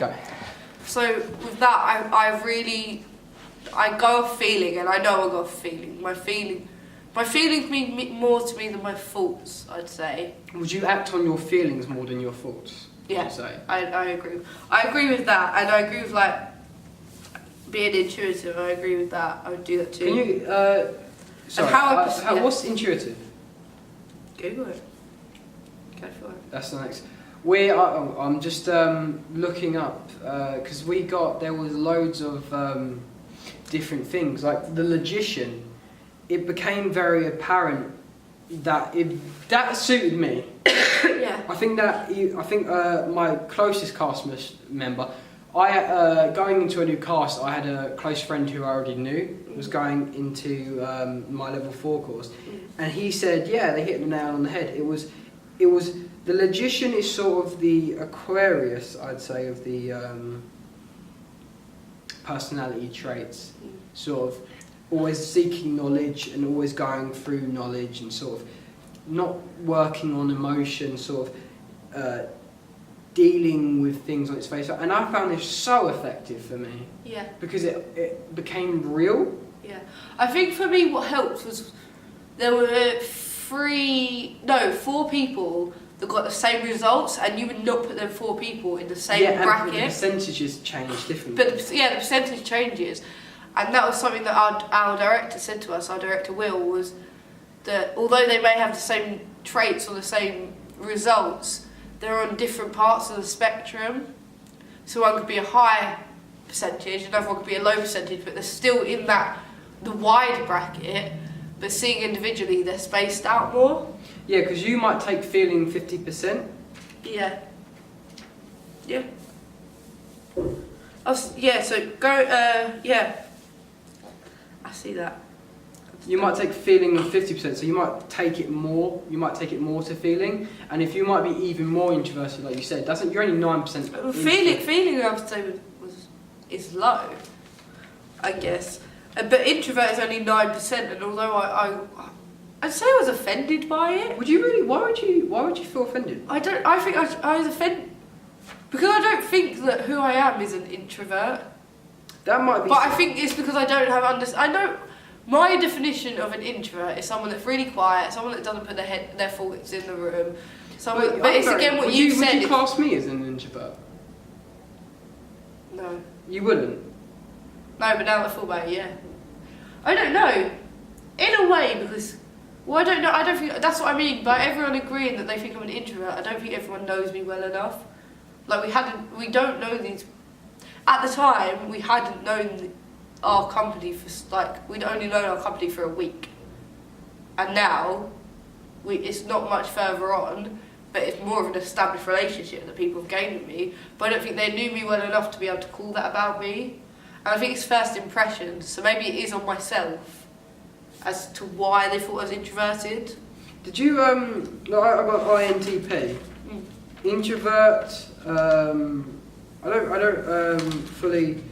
Go. So with that, I go off feeling, and I know I go off feeling. My feelings mean more to me than my thoughts, I'd say. Would you act on your feelings more than your thoughts? Yeah, I'd say. I agree. I agree with that, and I agree with like being intuitive. I agree with that. I would do that too. Can you? Sorry. What's intuitive? Google it. Go for it. That's the next. I'm just looking up because there was loads of different things like the logician. It became very apparent that that suited me. Yeah. I think my closest cast member. Going into a new cast, I had a close friend who I already knew was going into my level 4 course, and he said, "Yeah, they hit the nail on the head." It was the logician is sort of the Aquarius, I'd say, of the personality traits, sort of always seeking knowledge and always going through knowledge and sort of not working on emotion, sort of dealing with things on its face. And I found this so effective for me. Yeah. Because it became real. Yeah. I think for me what helped was there were 4 people that got the same results, and you would not put them 4 people in the same bracket. And the percentages change differently. But the percentage changes. And that was something that our director said to us, our director Will, was that although they may have the same traits or the same results, they're on different parts of the spectrum. So one could be a high percentage, another one could be a low percentage, but they're still in the wide bracket, but seeing individually they're spaced out more. Yeah, because you might take feeling 50%. Yeah. Yeah. So go, yeah. I see that. You might take feeling of 50%, so you might take it more. You might take it more to feeling, and if you might be even more introverted, like you said, you're only 9%. Feeling, I would say is low, I guess. But introvert is only 9%, and although I'd say I was offended by it. Would you really? Why would you feel offended? I think I was offended because I don't think that who I am is an introvert. That might be. But I think it's because I don't have I know my definition of an introvert is someone that's really quiet, someone that doesn't put their thoughts in the room. But it's again what you said. Would you class me as an introvert? No. You wouldn't. No, but now that I thought about it, yeah. I don't know. In a way, because I don't know. I don't think that's what I mean by everyone agreeing that they think I'm an introvert. I don't think everyone knows me well enough. Like we don't know these. At the time, we hadn't known our company we'd only known our company for a week, and now it's not much further on, but it's more of an established relationship that people have gained with me. But I don't think they knew me well enough to be able to call that about me. And I think it's first impressions, so maybe it is on myself as to why they thought I was introverted. Did you I got INTP. Introvert. I don't fully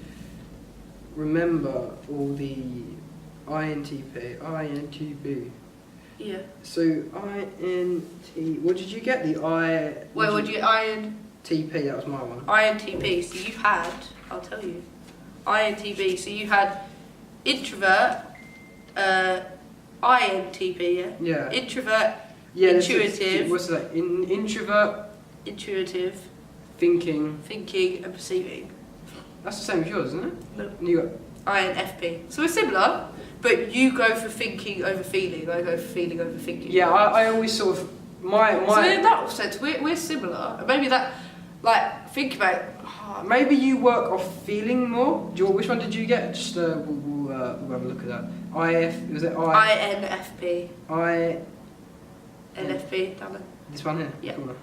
remember all the INTP. Yeah. So INT. What did you get? The I. Wait, what did you INTP? That was my one. INTP. So you had. I'll tell you. INTP. So you had introvert. INTP. Yeah. Yeah. Introvert. Yeah. Intuitive. What's that? Introvert. Intuitive. Thinking and perceiving. That's the same as yours, isn't it? No. You got INFP. So we're similar, but you go for thinking over feeling. I go for feeling over thinking. Yeah, I always sort of my. So in that sense, we're similar. And maybe that, like, think about it. Maybe you work off feeling more. Which one did you get? Just we'll have a look at that. Was it INFP. NFP. Down there. This one here. Yeah. Cool.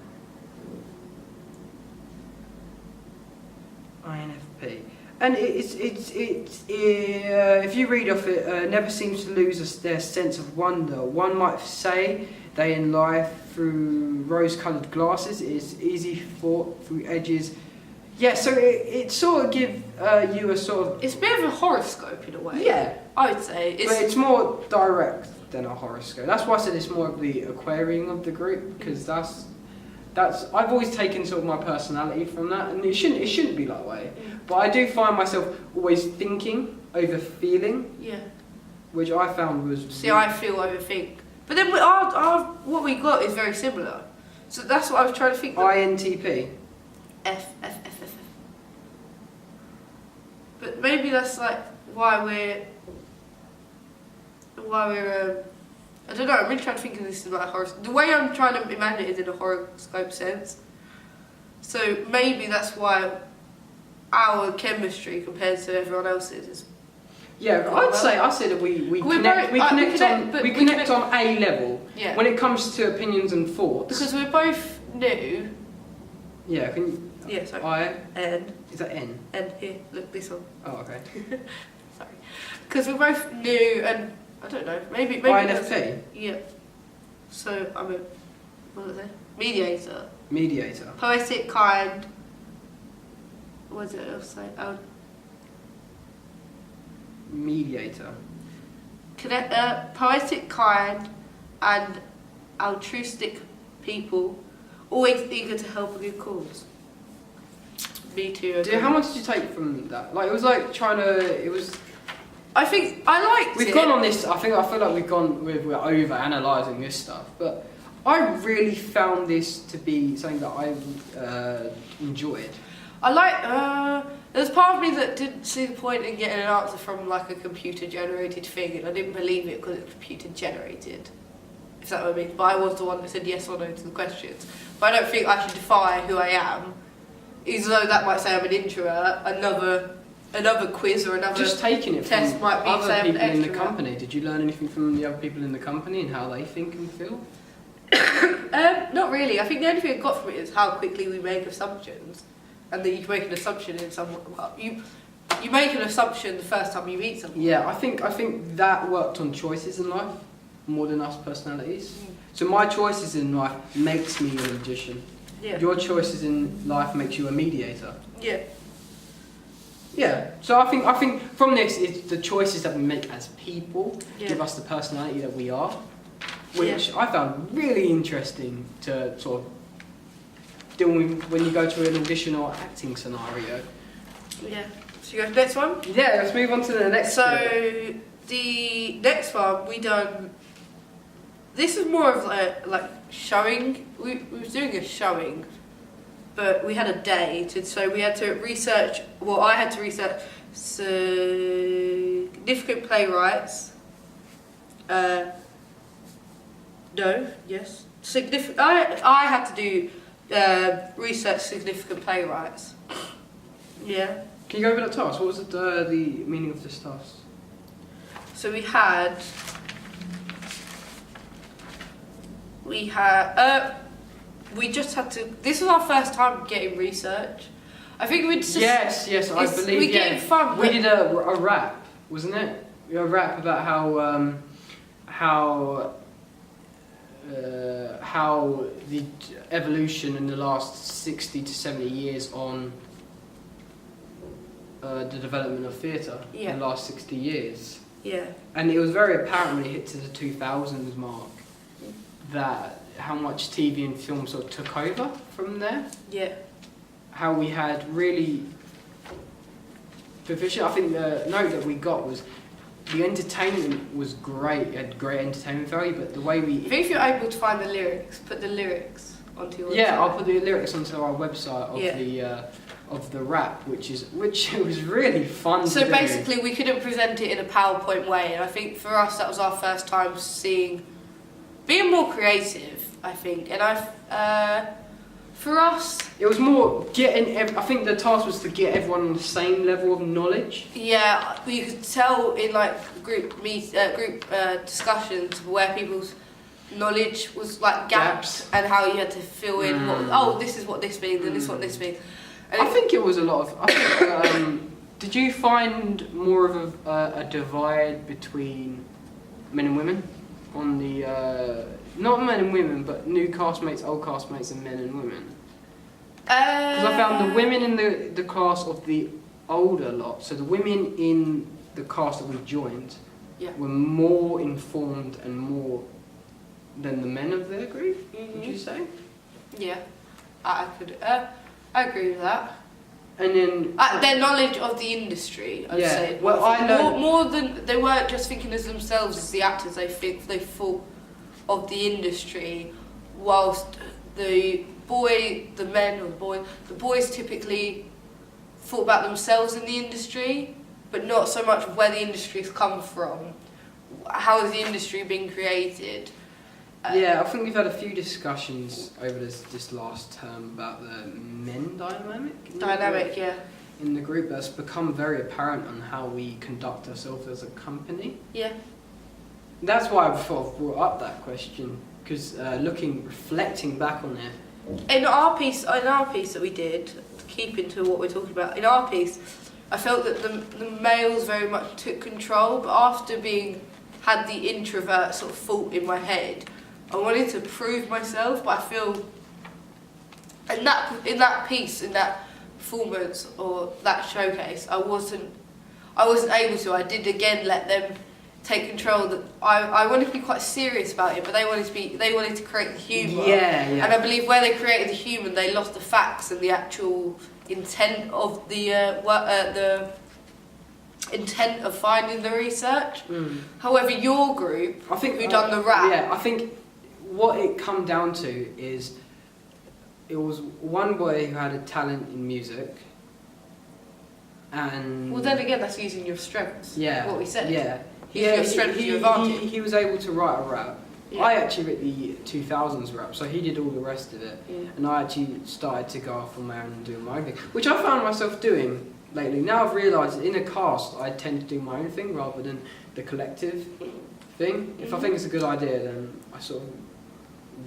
INFP, and it's if you read off it, never seems to lose their sense of wonder. One might say they in life through rose-coloured glasses. It's easy thought through edges. Yeah, so it sort of give you a sort of. It's a bit of a horoscope in a way. Yeah, I would say. But it's more direct than a horoscope. That's why I said it's more of the Aquarian of the group, because that's I've always taken sort of my personality from that, and it shouldn't be that way. But I do find myself always thinking over feeling, Yeah. which I found was. See, I feel overthink. But then our what we got is very similar. So that's what I was trying to think. INTP. F. But maybe that's like why we're I don't know, I'm really trying to think of this in like the way I'm trying to imagine it is in a horoscope sense. So maybe that's why our chemistry compared to everyone else's is. Yeah, I'd say that we connect on a level. Yeah. When it comes to opinions and thoughts. Because we're both new. Yeah, can you, Yeah, sorry. N. Is that N? And here, look, this one. Oh, okay. Sorry. Because we're both new and I don't know, maybe INFP? Yeah. So I'm a what is it? Mediator. Mediator. Poetic, kind. What is it else say? Mediator. Poetic, kind, and altruistic people, always eager to help a good cause. Me too. How much did you take from that? Like, it was like trying to. It was. I think I liked it. We've gone on this. I feel like we're over analysing this stuff, but I really found this to be something that I enjoyed. I like. There's part of me that didn't see the point in getting an answer from like a computer generated thing, and I didn't believe it because it's computer generated. If that what I mean. But I was the one that said yes or no to the questions. But I don't think I should defy who I am, even though that might say I'm an introvert. Another quiz or another just taking it test from might be other people in the extrovert. company. Did you learn anything from the other people in the company and how they think and feel? Not really. I think the only thing I got from it is how quickly we make assumptions, and that you can make an assumption in someone. You make an assumption the first time you meet someone. Yeah, I think that worked on choices in life more than us personalities. So my choices in life makes me a magician. Yeah. Your choices in life makes you a mediator. Yeah. Yeah. So I think from this, it's the choices that we make as people Yeah. give us the personality that we are, which I found really interesting to sort of deal with when you go to an audition or acting scenario. Yeah. Should we go to the next one? Yeah, let's move on to the next. So the next one we done. This is more of like showing. We was doing a showing, but we had a day so we had to research. Well, I had to research significant playwrights. Significant. I had to do research significant playwrights. Yeah. Can you go over that task? What was the meaning of this task? So we had we just had to. This was our first time getting research. I think we'd just. Yes, I believe. We getting fun. We did a rap, wasn't it? A rap about how the evolution in the last 60 to 70 years on the development of theatre in the last 60 years. Yeah. And it was very apparent when it hit to the 2000s mark that how much TV and film sort of took over from there. Yeah. How we had really proficient. I think the note that we got was the entertainment was great. It had great entertainment value, but the way we... I think if you're able to find the lyrics, put the lyrics onto your website. Yeah, I'll put the lyrics onto our website of the rap, which it was really fun. So to do. basically, we couldn't present it in a PowerPoint way, and I think for us that was our first time being more creative. I think, and for us, it was more getting. I think the task was to get everyone on the same level of knowledge. Yeah, you could tell in like group discussions where people's knowledge was like gaps and how you had to fill in. This is what this means, and this is what this means. And I think it was a lot of. I think, did you find more of a divide between men and women on the? Not men and women, but new castmates, old castmates, and men and women. Because I found the women in the class of the older lot, so the women in the cast that we joined, were more informed and more than the men of their group. Would you say? Yeah. I agree with that. And then Their knowledge of the industry, I'd Yeah, say. well, I know- more than they weren't just thinking as themselves as the actors. They thought of the industry, whilst the boys typically thought about themselves in the industry, but not so much of where the industry's come from. How has the industry been created? yeah, I think we've had a few discussions over this last term about the men dynamic. Yeah. In the group, that's become very apparent on how we conduct ourselves as a company. Yeah. That's why I sort of brought up that question, because reflecting back on it. In our piece that we did, keeping to what we're talking about, in our piece, I felt that the males very much took control, but after had the introvert sort of thought in my head, I wanted to prove myself, but I feel in that piece, in that performance or that showcase, I wasn't able to. I did again let them take control. That I wanted to be quite serious about it, but they wanted to create the humour. Yeah. And I believe where they created the humour, they lost the facts and the actual intent of the intent of finding the research. However, your group, I think who done the rap, yeah, I think what it come down to is it was one boy who had a talent in music, and well, then again, that's using your strengths. yeah, what we said. Yeah, Your strength is your advantage. He was able to write a rap. Yeah. I actually wrote the 2000s rap, so he did all the rest of it. Yeah. And I actually started to go off on my own and do my own thing, which I found myself doing lately. Now I've realised that in a cast, I tend to do my own thing rather than the collective thing. If I think it's a good idea, then I sort of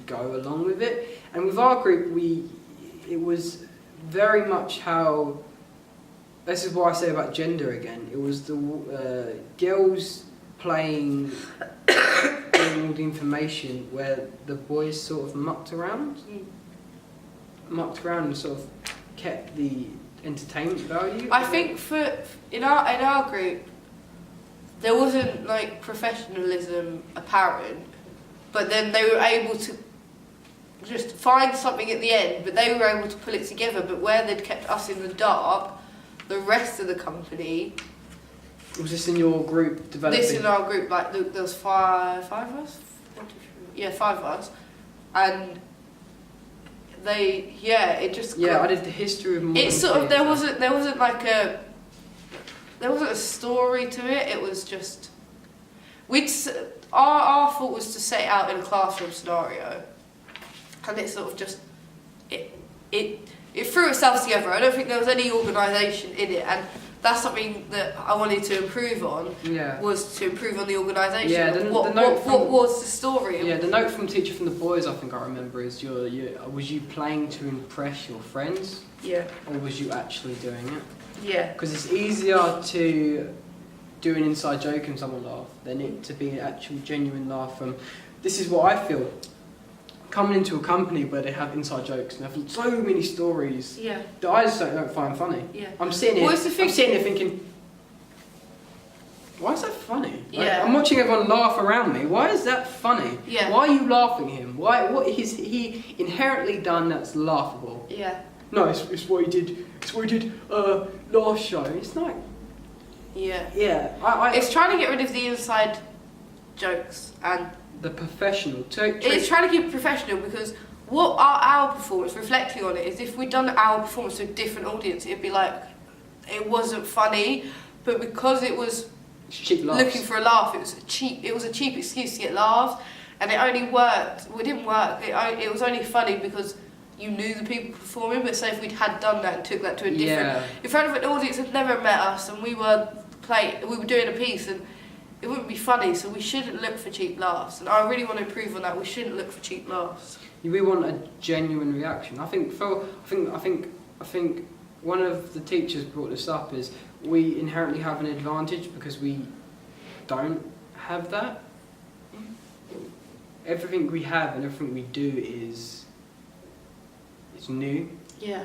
go along with it. And with our group, it was very much how. This is what I say about gender again. It was the girls playing all the information, where the boys sort of mucked around and sort of kept the entertainment value. I think in our group, there wasn't like professionalism apparent, but then they were able to just find something at the end. But they were able to pull it together. But where they'd kept us in the dark, the rest of the company. Was this in your group developing? This in our group, like there was five of us. 1, 2, 3, yeah, 5 of us, and it just. Yeah, I did the history of. It's sort of there wasn't a story to it. It was just our thought was to set it out in a classroom scenario, and it sort of just it threw itself together. I don't think there was any organisation in it, and that's something that I wanted to improve on. Yeah. Was to improve on the organisation. Yeah. What was the story? Yeah. The note from Teacher from the Boys, I think I remember, is was you playing to impress your friends? Yeah. Or was you actually doing it? Yeah. Because it's easier to do an inside joke and someone laugh than it to be an actual genuine laugh from. This is what I feel. Coming into a company where they have inside jokes and have so many stories Yeah. that I just don't find funny. Yeah. I'm sitting here. Well, it's the thing- I'm sitting here thinking, why is that funny? Like, Yeah. I'm watching everyone laugh around me. Why is that funny? Yeah. Why are you laughing at him? What is he inherently done that's laughable? Yeah. No, it's what he did. It's what he did last show. It's not. Yeah. Yeah. It's trying to get rid of the inside jokes and. The professional. It's trying to keep it professional, because what our performance, reflecting on it, is if we'd done our performance to a different audience, it'd be like, it wasn't funny, but because it was cheap laughs. looking for a laugh, it was a cheap excuse to get laughs, and it only worked. Well, it didn't work. It was only funny because you knew the people performing. But say if we'd had done that and took that to a different, in front of an audience that never met us, and we were doing a piece, and it wouldn't be funny, so we shouldn't look for cheap laughs. And I really want to improve on that. We shouldn't look for cheap laughs. We want a genuine reaction. I think one of the teachers brought this up, is we inherently have an advantage because we don't have that. Everything we have and everything we do is new. Yeah.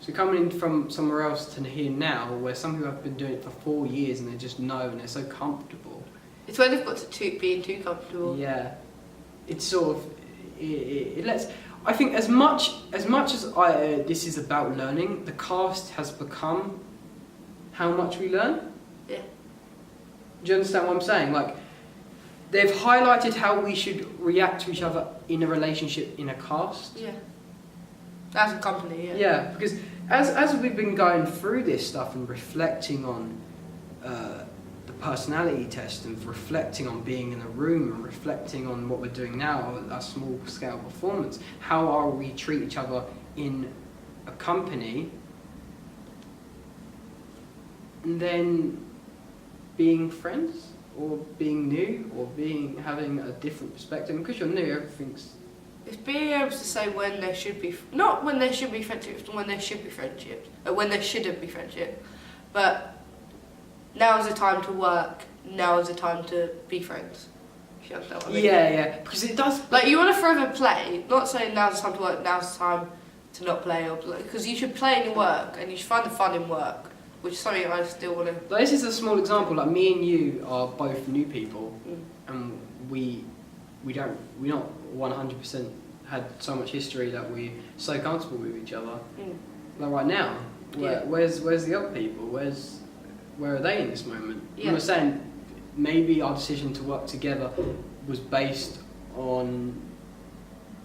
So coming in from somewhere else to here now, where some people have been doing it for 4 years and they just know and they're so comfortable. It's when they've got to being too comfortable. Yeah, it's sort of it lets. I think as much as this is about learning, the cast has become how much we learn. Yeah. Do you understand what I'm saying? Like, they've highlighted how we should react to each other in a relationship in a cast. Yeah. As a company, yeah. Yeah, because as we've been going through this stuff and reflecting on the personality test and reflecting on being in a room and reflecting on what we're doing now, our small scale performance, how are we treat each other in a company, and then being friends or being new or having a different perspective. Because you're new, everything's... It's being able to say when there should be, not when there should be friendships, but when there should be friendships, or when there shouldn't be friendship. But now is the time to work, now is the time to be friends. If you understand what I mean? Yeah, because it does... Like, you want to forever play, not saying now's the time to work, now's the time to not play, or because you should play in your work, and you should find the fun in work, which is something I still want to... Like, this is a small example. Like, me and you are both new people, and we're not 100% had so much history that we're so comfortable with each other. Like right now, where's the other people? Where are they in this moment? Yeah. I'm not saying maybe our decision to work together was based on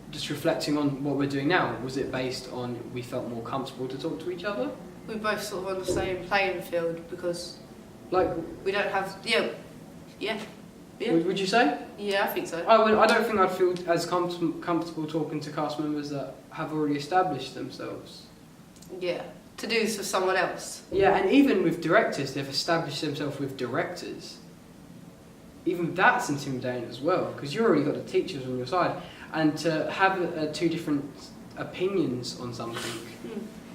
just reflecting on what we're doing now. Was it based on we felt more comfortable to talk to each other? We're both sort of on the same playing field because Like, we don't have... Yeah. would you say? Yeah, I think so. I don't think I'd feel as comfortable talking to cast members that have already established themselves. Yeah. To do this for someone else. Yeah, and even with directors, they've established themselves with directors. Even that's intimidating as well, because you've already got the teachers on your side, and to have two different opinions on something,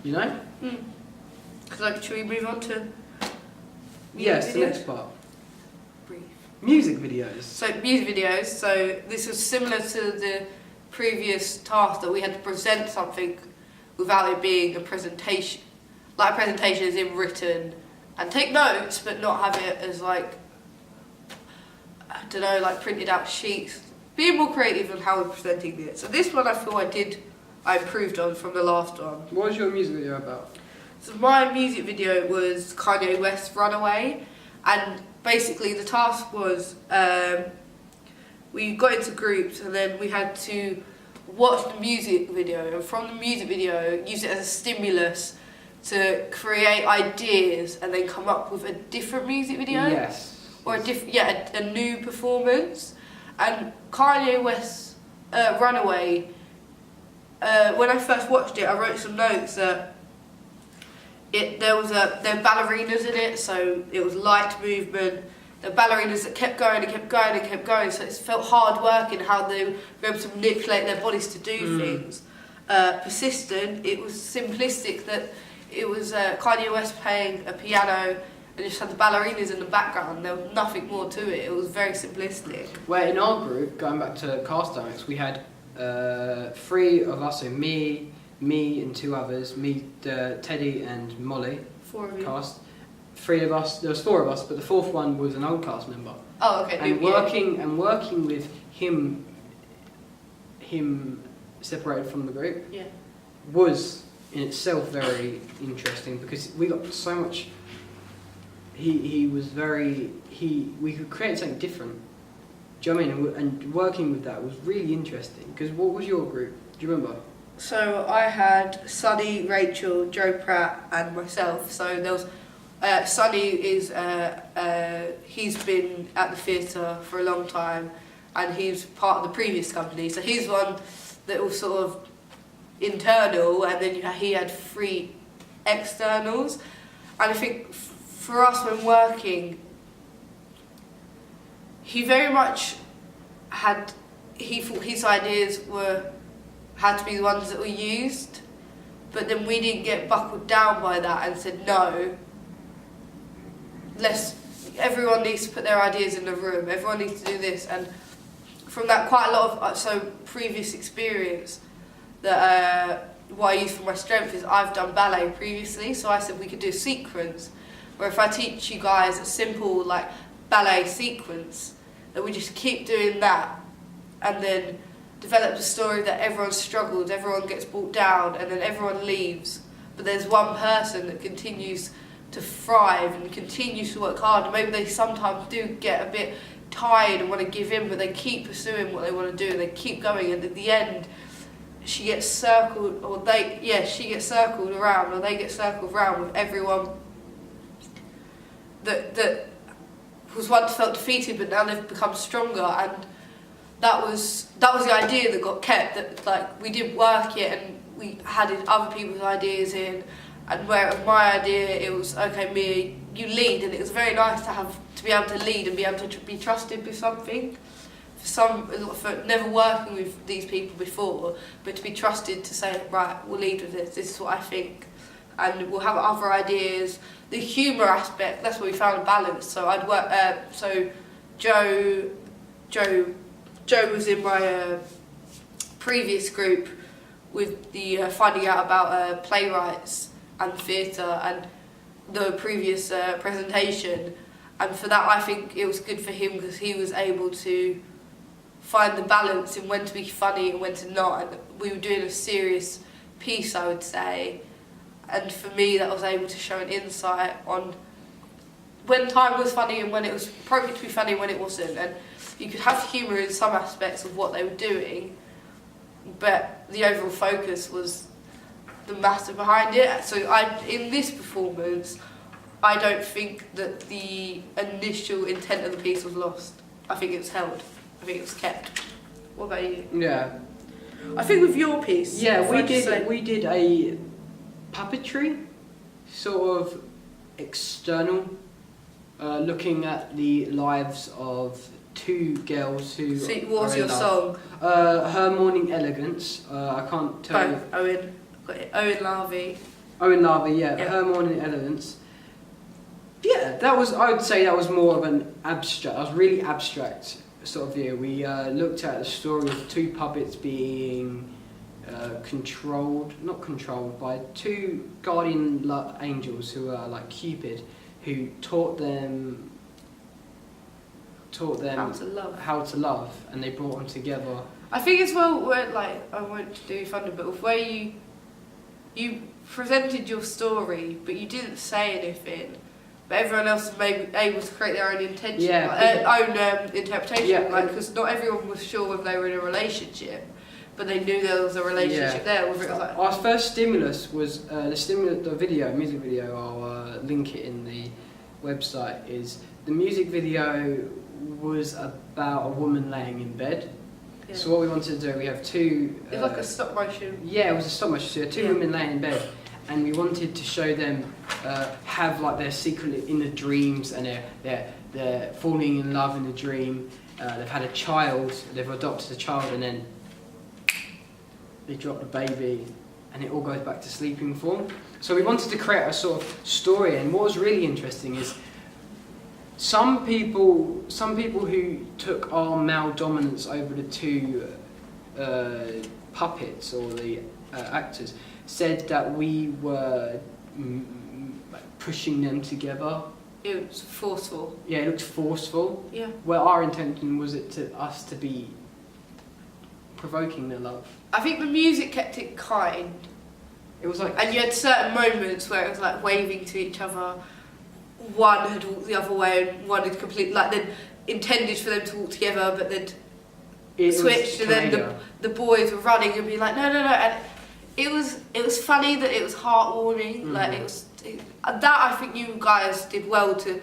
you know? Like, should we move on to... Yes, the next part. Music videos. So music videos. So this was similar to the previous task that we had to present something without it being a presentation. Like a presentation is in written and take notes, but not have it as like, I don't know, like printed out sheets. Being more creative in how we're presenting it. So this one I feel I improved on from the last one. What was your music video about? So my music video was Kanye West's Runaway, and basically the task was we got into groups and then we had to watch the music video, and from the music video use it as a stimulus to create ideas and then come up with a different music video. Yes. Or a new performance. And Kanye West's Runaway, when I first watched it, I wrote some notes that there were ballerinas in it, so it was light movement. The ballerinas that kept going and kept going and kept going, so it felt hard work in how they were able to manipulate their bodies to do things. Persistent, it was simplistic, that it was Kanye West playing a piano and just had the ballerinas in the background. There was nothing more to it. It was very simplistic. Where in our group, going back to cast dynamics, we had 3 of us, so me and 2 others, Teddy and Molly. 4 of you. Cast. 3 of us. There was 4 of us, but the 4th one was an old cast member. Oh, okay. And working with him separated from the group. Yeah. Was in itself very interesting because we got so much. We could create something different. Do you know what I mean? And working with that was really interesting. Because what was your group? Do you remember? So I had Sunny, Rachel, Joe Pratt, and myself. So there was Sunny is he's been at the theatre for a long time, and he's part of the previous company. So he's one that was sort of internal, and then he had 3 externals. And I think for us when working, he very much he thought his ideas had to be the ones that were used, but then we didn't get buckled down by that and said no, everyone needs to put their ideas in the room, everyone needs to do this. And from that, quite a lot of previous experience that what I use for my strength is I've done ballet previously, so I said we could do a sequence where if I teach you guys a simple like ballet sequence, that we just keep doing that, and then developed a story that everyone struggles, everyone gets brought down, and then everyone leaves. But there's one person that continues to thrive and continues to work hard. And maybe they sometimes do get a bit tired and want to give in, but they keep pursuing what they want to do, and they keep going. And at the end, she gets circled, or she gets circled around, or they get circled around with everyone that was once felt defeated, but now they've become stronger. And that was the idea that got kept. That like we didn't work it, and we added other people's ideas in. And where it was my idea, it was okay, Mia, you lead, and it was very nice to be able to lead and be able to be trusted with something. For never working with these people before, but to be trusted to say, right, we'll lead with this. This is what I think, and we'll have other ideas. The humour aspect, that's where we found a balance. So I'd work. So Joe was in my previous group with the finding out about playwrights and theatre and the previous presentation, and for that I think it was good for him because he was able to find the balance in when to be funny and when to not. And we were doing a serious piece, I would say, and for me that was able to show an insight on when time was funny and when it was appropriate to be funny and when it wasn't. And you could have humour in some aspects of what they were doing, but the overall focus was the matter behind it. So in this performance, I don't think that the initial intent of the piece was lost. I think it was held. I think it was kept. What about you? Yeah. I think with your piece... Yeah, we did a puppetry, sort of external, looking at the lives of two girls who... So what was your song? Her Morning Elegance. I can't tell you. Owen Larvey. Owen Larvey, yeah. Her Morning Elegance. Yeah, I would say that was more of an abstract, that was really abstract sort of view. We looked at the story of two puppets being not controlled by two guardian angels who are like Cupid, who taught them how to love, and they brought them together. I think as well, where like I won't do Thunderbolt, where you presented your story, but you didn't say anything. But everyone else was maybe able to create their own intention, own interpretation. Because not everyone was sure whether they were in a relationship, but they knew there was a relationship there. Whether it was like our first stimulus was the music video. I'll link it in the website. Is the music video was about a woman laying in bed. Yeah. So what we wanted to do, we have two. It's like a stop motion. Yeah, it was a stop motion. So two women laying in bed. And we wanted to show them have like their secret in the dreams, and they're falling in love in the dream. They've had a child, they've adopted a child, and then they drop the baby, and it all goes back to sleeping form. So we wanted to create a sort of story. And what was really interesting is some people who took our male dominance over the two puppets or the actors said that we were pushing them together. It was forceful. Yeah, it looked forceful. Yeah. Well, our intention was us to be provoking their love. I think the music kept it kind. It was like... And you had certain moments where it was like waving to each other. One had walked the other way and one had completely... Like they'd intended for them to walk together, but they'd switched, and then the boys were running and being like, no. And it was funny that it was heartwarming. Mm-hmm. Like that I think you guys did well to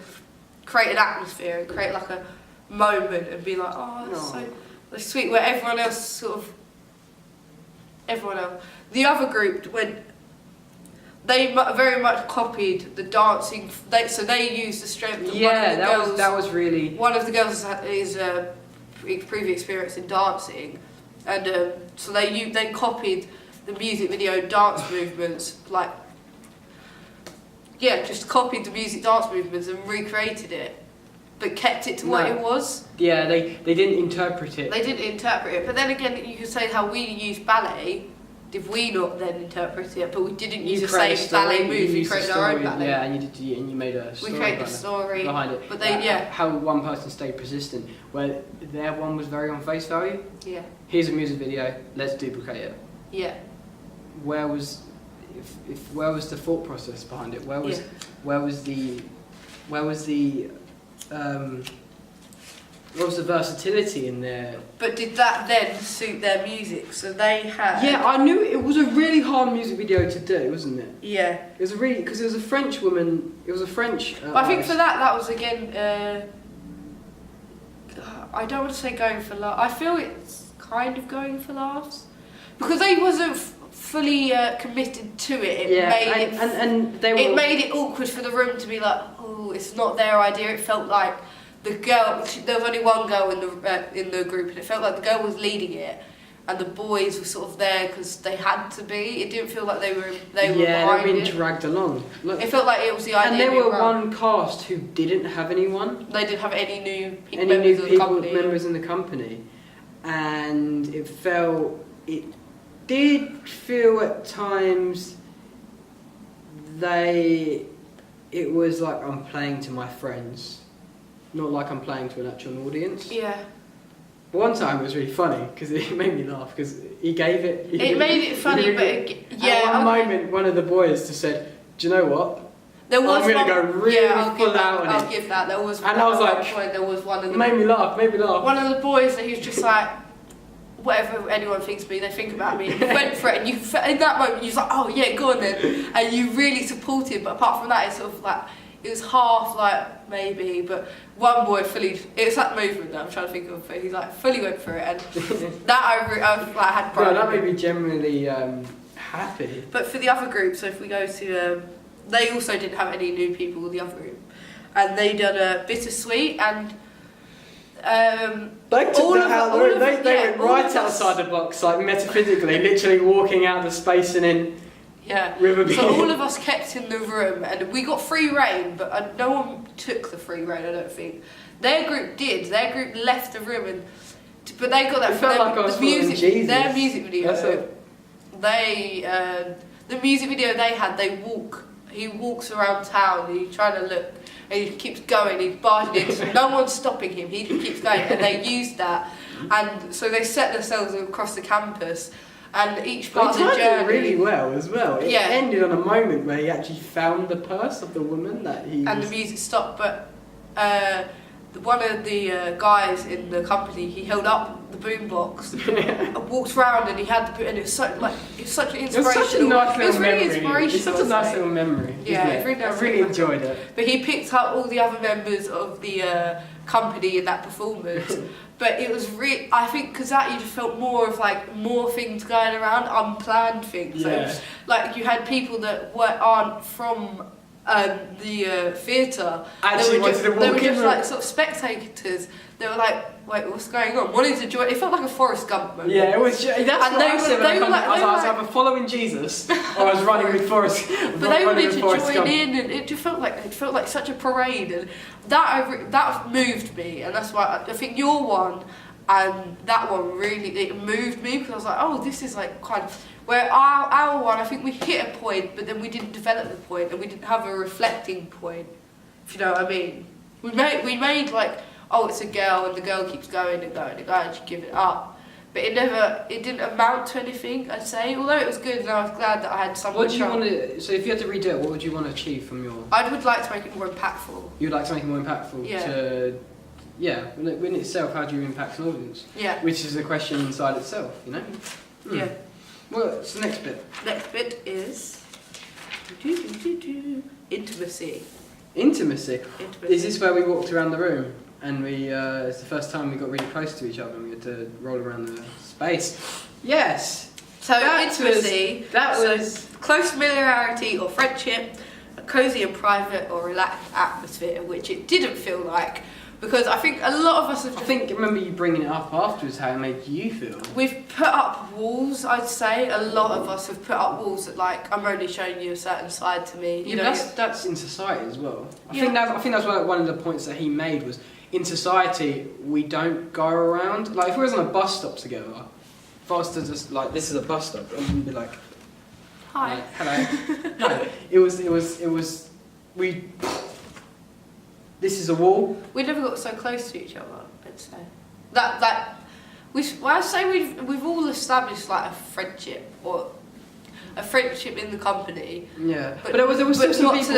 create an atmosphere and create like a moment and be like, oh, that's so sweet. Where everyone else, the other group went. They very much copied the dancing. So they used the strength of one of the girls. That was really. One of the girls is previous experience in dancing, and so they copied the music video dance movements, just copied the music dance movements and recreated it, but kept it to what it was. Yeah, they didn't interpret it. They didn't interpret it, but then again, you could say how we use ballet did we not then interpret it? But we didn't use You the created same a story, ballet move. you We used a created our own story, ballet. Yeah, and you made a story. We created a behind it- story. behind it. But they, yeah. How one person stayed persistent, where their one was very on face value. Yeah. Here's a music video. Let's duplicate it. Yeah. Where was, where was the thought process behind it? Where was the what was the versatility in there? But did that then suit their music? So they had. Yeah, I knew it was a really hard music video to do, wasn't it? Yeah. It was a really, because it was a French woman. It was a French. But I think for that was again. I don't want to say going for laughs. I feel it's kind of going for laughs because they wasn't fully committed to it. It made and they were. It made it awkward for the room to be like, oh, it's not their idea. It felt like the girl. There was only one girl in the group, and it felt like the girl was leading it, and the boys were sort of there because they had to be. It didn't feel like they were. They were being it. dragged along. Look, it felt like it was the idea. And there were one cast who didn't have anyone. They didn't have any new members in the company, and it did feel at times it was like I'm playing to my friends, not like I'm playing to an actual audience. Yeah. But one time it was really funny because it made me laugh because he gave it. It made it funny, but yeah. At one moment, one of the boys just said, "Do you know what? I'm going to go really full out on it." I'll give that. There was. And I was like, point, there was one of the. Made me laugh. One of the boys that he was just like, whatever anyone thinks of me, they think about me. Went for it, and you in that moment you was like, oh yeah, go on then, and you really supported. But apart from that, it's sort of like it was half like maybe, but one boy fully. It's that movement that I'm trying to think of. But he's like fully went for it, and that I like, had pride. No, that made me genuinely happy. But for the other group, so if we go to, they also didn't have any new people. The other group, and they done a Bittersweet and. They took that out of the room. They went right outside the box, like metaphysically, literally walking out the space and in River Beach. So all of us kept in the room, and we got free reign, but no one took the free reign. I don't think their group did. Their group left the room, but they got that it from felt the music. Jesus. Their music video. The music video they had. He walks around town. He's trying to look. And he keeps going, he's barging in, no one's stopping him, he keeps going, and they used that, and so they set themselves across the campus, and each part of the journey... They timed it really well as well. It Yeah. ended on a moment where he actually found the purse of the woman that he... And the music stopped, but one of the guys in the company, he held up the boombox and walked around, and he had the and it was such an inspirational. It was such a nice little really memory. inspirational. It's such a nice little memory. Yeah, isn't it? I really enjoyed it. But he picked up all the other members of the company in that performance. But it was really, I think, because that you just felt more of like more things going around, unplanned things. Yeah. So, like you had people that aren't from the theatre. Actually wanted to walk They were in just the- like sort of spectators. They were like, wait, what's going on? Wanted to join. It felt like a Forrest Gump moment. Yeah, it was. That's And what they I were- said. they were like- I was they were either following Jesus or I was running with Forrest. But they wanted to join in, and it just felt like such a parade, and that moved me, and that's why I think your one and that one really it moved me, because I was like, oh, this is like kind of where our one, I think we hit a point, but then we didn't develop the point, and we didn't have a reflecting point, if you know what I mean. We made like, oh, it's a girl, and the girl keeps going and going and going, and she give it up. But it didn't amount to anything, I'd say. Although it was good, and I was glad that I had someone. What do you want to? So if you had to redo it, what would you want to achieve from your? I would like to make it more impactful. You'd like to make it more impactful. Yeah. In itself, how do you impact an audience? Yeah. Which is a question inside itself, you know. Yeah. What's the next bit? Next bit is intimacy. Intimacy. Intimacy. Is this where we walked around the room and we? It's the first time we got really close to each other and we had to roll around the space. Yes. So intimacy. Was close familiarity or friendship, a cosy and private or relaxed atmosphere, which it didn't feel like, because I think a lot of us have. Remember you bringing it up afterwards, how it made you feel. We've put up walls. I'd say a lot of us have put up walls that like I'm only showing you a certain side to me. You know, that's in society as well. I Yeah. think that's one of the points that he made was in society we don't go around like if we was on a bus stop together. if I was to just like, this is a bus stop, and be like, Hi. hello. No, it was. We. This is a wall. We never got so close to each other. I'd say that I'd say we've all established like a friendship or a friendship in the company. Yeah, but there was but still some not people. to